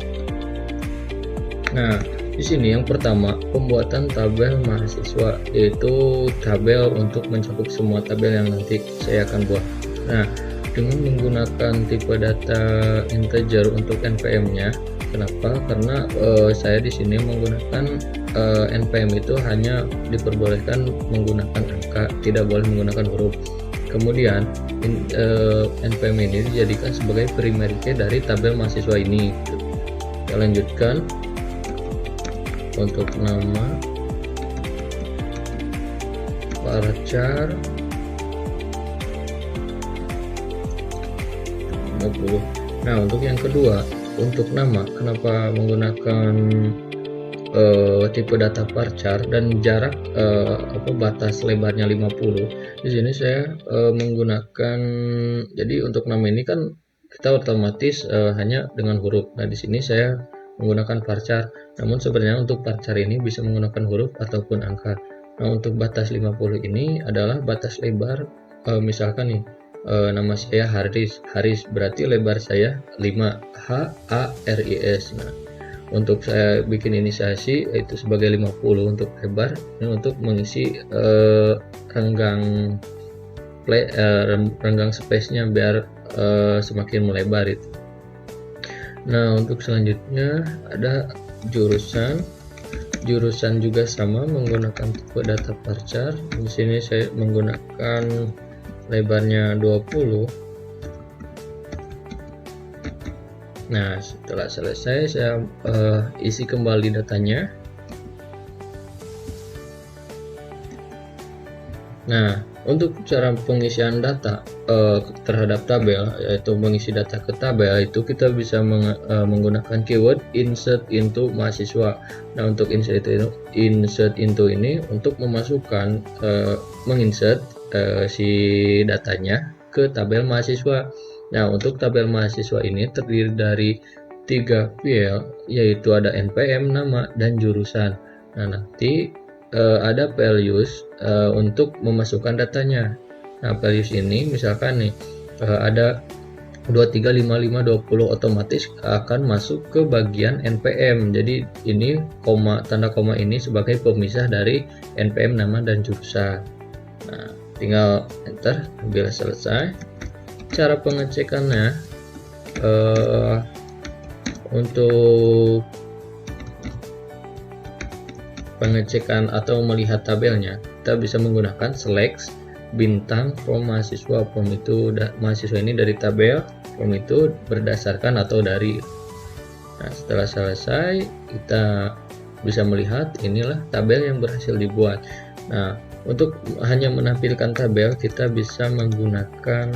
Nah, di sini yang pertama pembuatan tabel mahasiswa, yaitu tabel untuk mencakup semua tabel yang nanti saya akan buat. Nah, dengan menggunakan tipe data integer untuk NPM-nya. Kenapa? Karena saya di sini menggunakan NPM itu hanya diperbolehkan menggunakan angka, tidak boleh menggunakan huruf. Kemudian NPM ini dijadikan sebagai primary key dari tabel mahasiswa ini. Kita lanjutkan untuk nama varchar 50. Nah, untuk yang kedua, untuk nama, kenapa menggunakan tipe data varchar dan jarak batas lebarnya 50. Di sini saya menggunakan, jadi untuk nama ini kan kita otomatis hanya dengan huruf. Nah, di sini saya menggunakan varchar. Namun sebenarnya untuk varchar ini bisa menggunakan huruf ataupun angka. Nah, untuk batas 50 ini adalah batas lebar, misalkan nih nama saya Haris, berarti lebar saya 5, HARIS. Nah, untuk saya bikin inisiasi itu sebagai 50 untuk lebar, dan untuk mengisi renggang space-nya biar semakin melebar itu. Nah, untuk selanjutnya ada jurusan juga sama menggunakan tipe data varchar. Di sini saya menggunakan lebarnya 20. Nah, setelah selesai saya isi kembali datanya. Nah, untuk cara pengisian data terhadap tabel, yaitu mengisi data ke tabel, itu kita bisa menggunakan keyword insert into mahasiswa. Nah, untuk insert into ini untuk memasukkan menginsert si datanya ke tabel mahasiswa. Nah, untuk tabel mahasiswa ini terdiri dari 3 field, yaitu ada NPM, nama, dan jurusan. Nah, nanti ada values untuk memasukkan datanya. Nah, values ini misalkan nih ada 23, 55, 20, otomatis akan masuk ke bagian NPM. Jadi ini tanda koma ini sebagai pemisah dari NPM, nama, dan jurusan. Nah, tinggal enter bila selesai. Cara pengecekannya untuk pengecekan atau melihat tabelnya, kita bisa menggunakan select bintang from mahasiswa. From itu mahasiswa ini dari tabel, from itu berdasarkan atau dari. Nah, setelah selesai kita bisa melihat inilah tabel yang berhasil dibuat. Nah, untuk hanya menampilkan tabel kita bisa menggunakan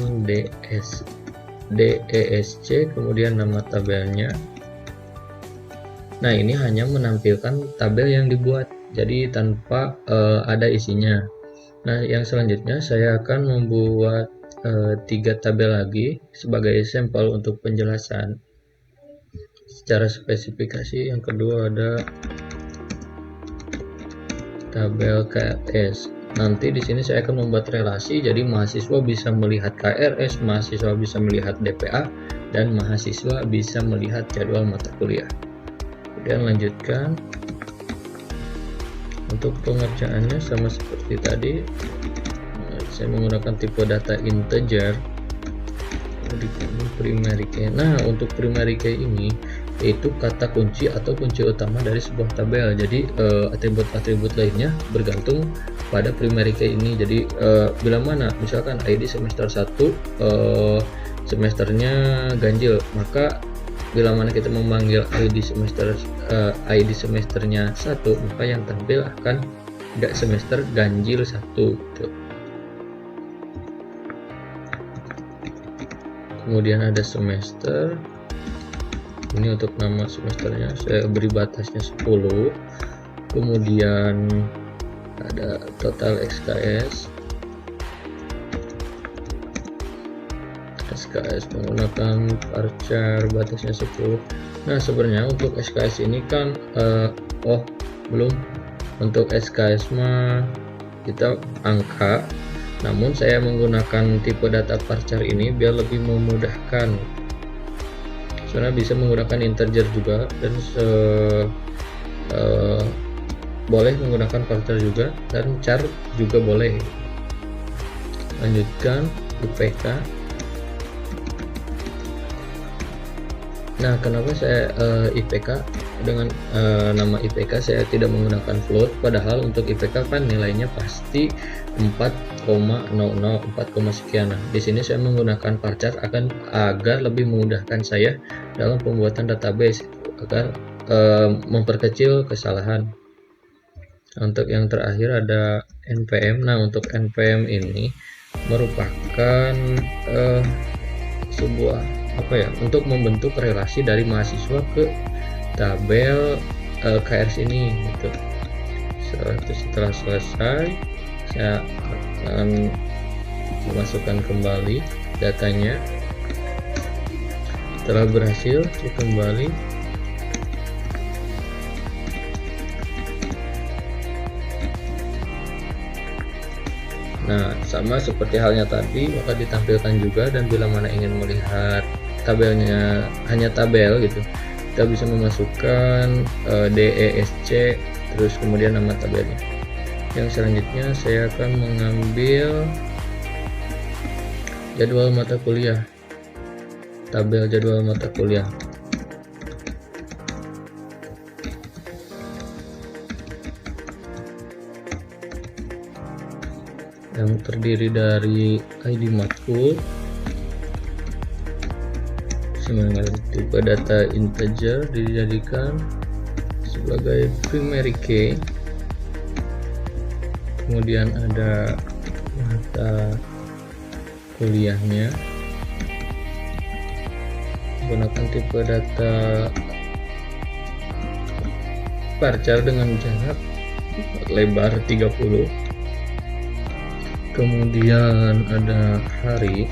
DESC, kemudian nama tabelnya, Nah, ini hanya menampilkan tabel yang dibuat, jadi tanpa ada isinya. Nah, yang selanjutnya saya akan membuat 3 tabel lagi sebagai sampel untuk penjelasan. Secara spesifikasi yang kedua ada tabel KRS. Nanti di sini saya akan membuat relasi, jadi mahasiswa bisa melihat KRS, mahasiswa bisa melihat DPA, dan mahasiswa bisa melihat jadwal mata kuliah. Kemudian lanjutkan. Untuk pengerjaannya sama seperti tadi, saya menggunakan tipe data integer di primary key. Nah, untuk primary key ini yaitu kata kunci atau kunci utama dari sebuah tabel. Jadi atribut-atribut lainnya bergantung pada primary key ini. Jadi bila mana misalkan ID semester 1 semesternya ganjil, maka bila mana kita memanggil ID semesternya 1, maka yang tampil akan semester ganjil 1 gitu. Kemudian ada semester, ini untuk nama semesternya saya beri batasnya 10. Kemudian ada total SKS menggunakan varchar batasnya 10. Nah, sebenarnya untuk SKS ini kan belum, untuk SKS mah kita angka, namun saya menggunakan tipe data varchar ini biar lebih memudahkan. Soalnya bisa menggunakan integer juga, dan boleh menggunakan varchar juga, dan char juga boleh. Lanjutkan IPK. Nah, kenapa saya IPK dengan nama IPK saya tidak menggunakan float, padahal untuk IPK kan nilainya pasti 4,00 4, sekian. Nah, di sini saya menggunakan varchar agar lebih memudahkan saya dalam pembuatan database, agar memperkecil kesalahan. Untuk yang terakhir ada NPM. Nah, untuk NPM ini merupakan sebuah untuk membentuk relasi dari mahasiswa ke tabel KRS ini gitu. Setelah selesai, saya akan memasukkan kembali datanya. Setelah berhasil, saya kembali. Nah, sama seperti halnya tadi, maka ditampilkan juga, dan bila mana ingin melihat tabelnya hanya tabel gitu, kita bisa memasukkan DESC terus kemudian nama tabelnya. Yang selanjutnya saya akan mengambil jadwal mata kuliah, tabel jadwal mata kuliah. Yang terdiri dari ID matkul dengan tipe data integer dijadikan sebagai primary key. Kemudian ada mata kuliahnya menggunakan tipe data varchar dengan jarak lebar 30. Kemudian ada hari,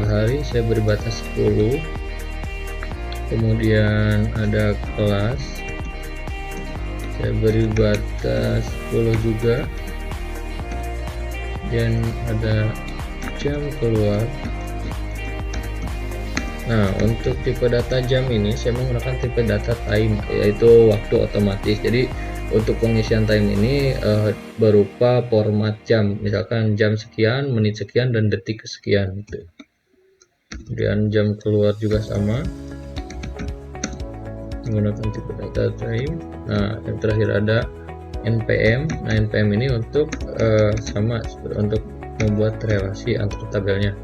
hari saya beri batas 10. Kemudian ada kelas, saya beri batas 10 juga, dan ada jam keluar. Nah, untuk tipe data jam ini saya menggunakan tipe data time, yaitu waktu otomatis. Jadi untuk pengisian time ini berupa format jam, misalkan jam sekian, menit sekian, dan detik sekian gitu. Kemudian jam keluar juga sama, menggunakan tipe data time. Nah, yang terakhir ada NPM. Nah, NPM ini untuk sama untuk membuat relasi antar tabelnya.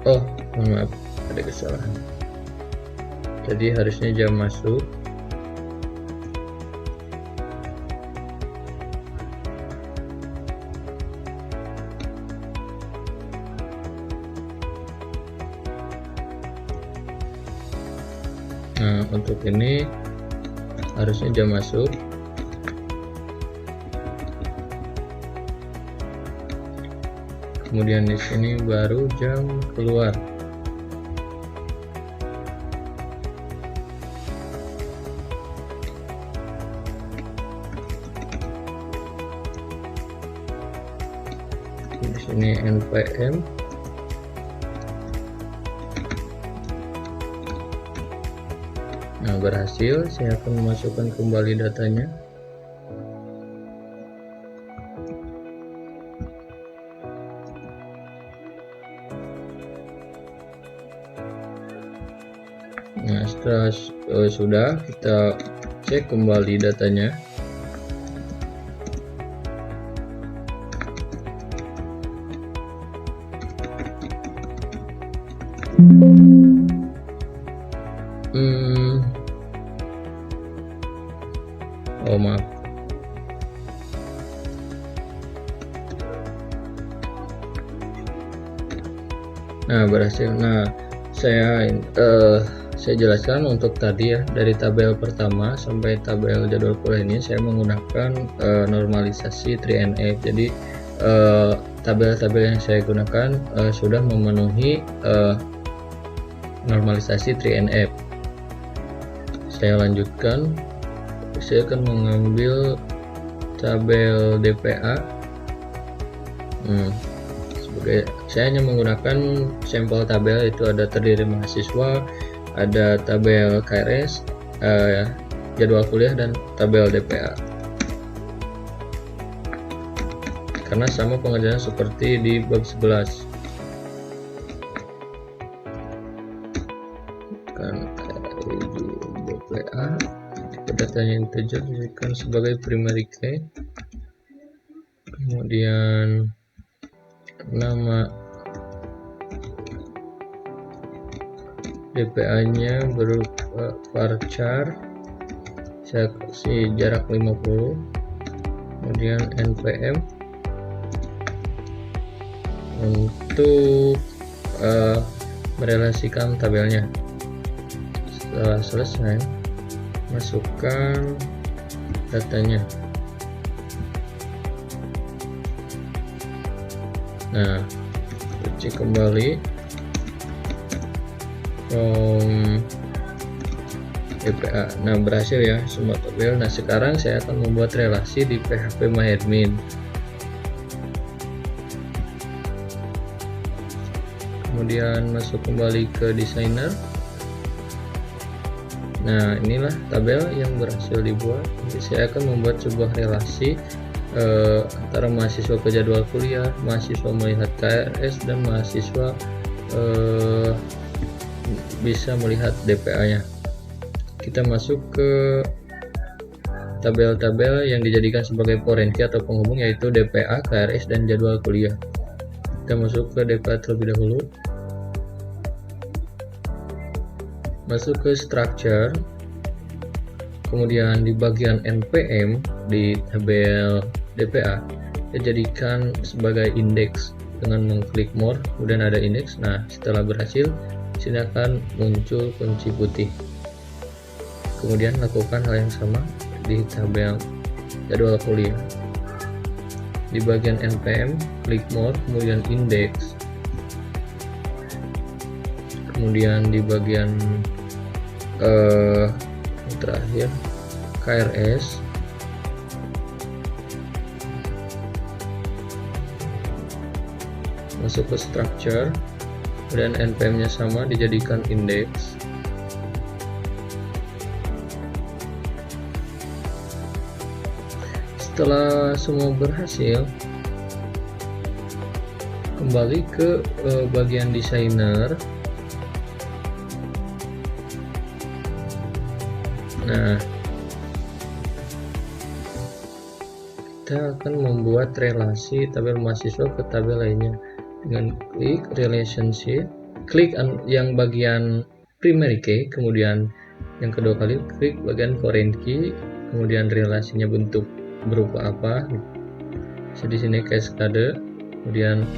Oh, maaf, ada kesalahan. Jadi harusnya jam masuk. Nah, untuk ini harusnya jam masuk. Kemudian di sini baru jam keluar. Di sini npm. Nah, berhasil. Saya akan memasukkan kembali datanya. Nah, setelah sudah, kita cek kembali datanya. Oh, maaf. Nah, berhasil. Nah, saya jelaskan untuk tadi ya, dari tabel pertama sampai tabel jadwal kuliah ini saya menggunakan normalisasi 3NF. Jadi tabel-tabel yang saya gunakan sudah memenuhi normalisasi 3NF. Saya lanjutkan. Saya akan mengambil tabel DPA. Saya hanya menggunakan sampel tabel, itu ada terdiri mahasiswa, ada tabel KRS, jadwal kuliah, dan tabel DPA. Karena sama pengerjaan seperti di bab 11. Kan DPA, datanya integer dijadikan sebagai primary key. Kemudian nama DPA-nya berupa varchar, saya kasih jarak 50. Kemudian npm untuk merelasikan tabelnya. Setelah selesai, masukkan datanya. Nah, cek kembali from DPA. Nah, berhasil ya semua tabel. Nah, sekarang saya akan membuat relasi di PHP MyAdmin. Kemudian masuk kembali ke designer. Nah, inilah tabel yang berhasil dibuat. Nanti saya akan membuat sebuah relasi antara mahasiswa ke jadwal kuliah, mahasiswa melihat KRS, dan mahasiswa bisa melihat DPA-nya. Kita masuk ke tabel-tabel yang dijadikan sebagai foreign key atau penghubung, yaitu DPA, KRS, dan jadwal kuliah. Kita masuk ke DPA terlebih dahulu. Masuk ke structure, kemudian di bagian npm di tabel DPA kita jadikan sebagai indeks dengan mengklik more, kemudian ada indeks. Nah, setelah berhasil, sini akan muncul kunci putih. Kemudian lakukan hal yang sama di tabel jadwal kuliah. Di bagian npm, klik more, kemudian indeks. Kemudian di bagian terakhir KRS, masuk ke structure, dan npm nya sama, dijadikan indeks. Setelah semua berhasil, kembali ke bagian designer. Nah, kita akan membuat relasi tabel mahasiswa ke tabel lainnya dengan klik relationship, klik yang bagian primary key, kemudian yang kedua kali klik bagian foreign key, kemudian relasinya bentuk berupa apa. So, di sini cascade, kemudian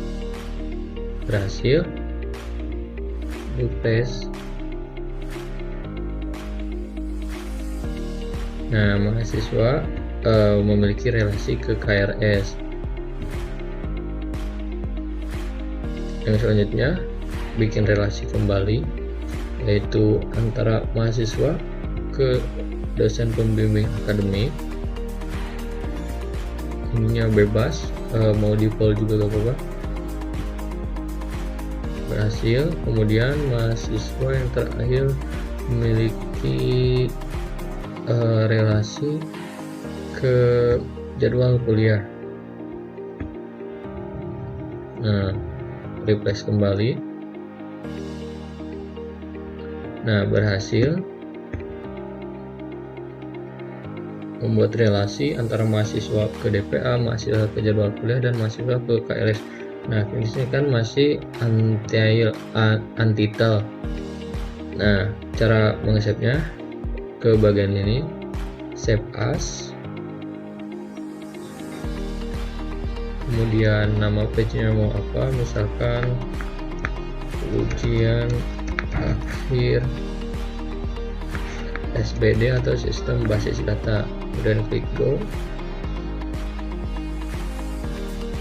berhasil, paste. Nah, mahasiswa memiliki relasi ke KRS. Yang selanjutnya, bikin relasi kembali, yaitu antara mahasiswa ke dosen pembimbing akademik. Ininya bebas, mau di poll juga gak apa-apa. Berhasil. Kemudian mahasiswa yang terakhir memiliki relasi ke jadwal kuliah. Nah, refresh kembali. Nah, berhasil membuat relasi antara mahasiswa ke DPA, mahasiswa ke jadwal kuliah, dan mahasiswa ke KRS. Nah, di sini kan masih untitled. Nah, cara mengesepnya ke bagian ini, save as, kemudian nama page-nya mau apa, misalkan ujian akhir SBD atau sistem basis data, kemudian klik go.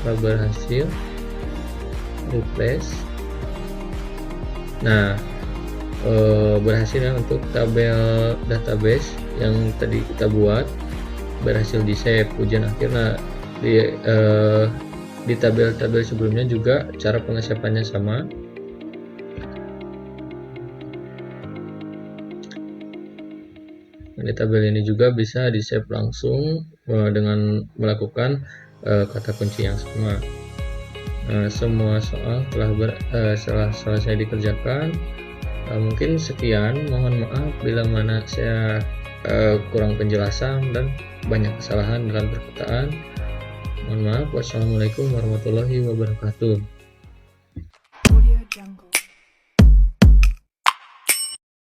Setelah berhasil, replace. Nah, berhasil ya untuk tabel database yang tadi kita buat, berhasil di save ujian akhir. Nah, di tabel-tabel sebelumnya juga cara pengesapannya sama. Di tabel ini juga bisa di save langsung dengan melakukan kata kunci yang sama. Semua soal telah selesai dikerjakan. Mungkin sekian, mohon maaf bila mana saya kurang penjelasan dan banyak kesalahan dalam perkataan. Mohon maaf. Wassalamualaikum warahmatullahi wabarakatuh.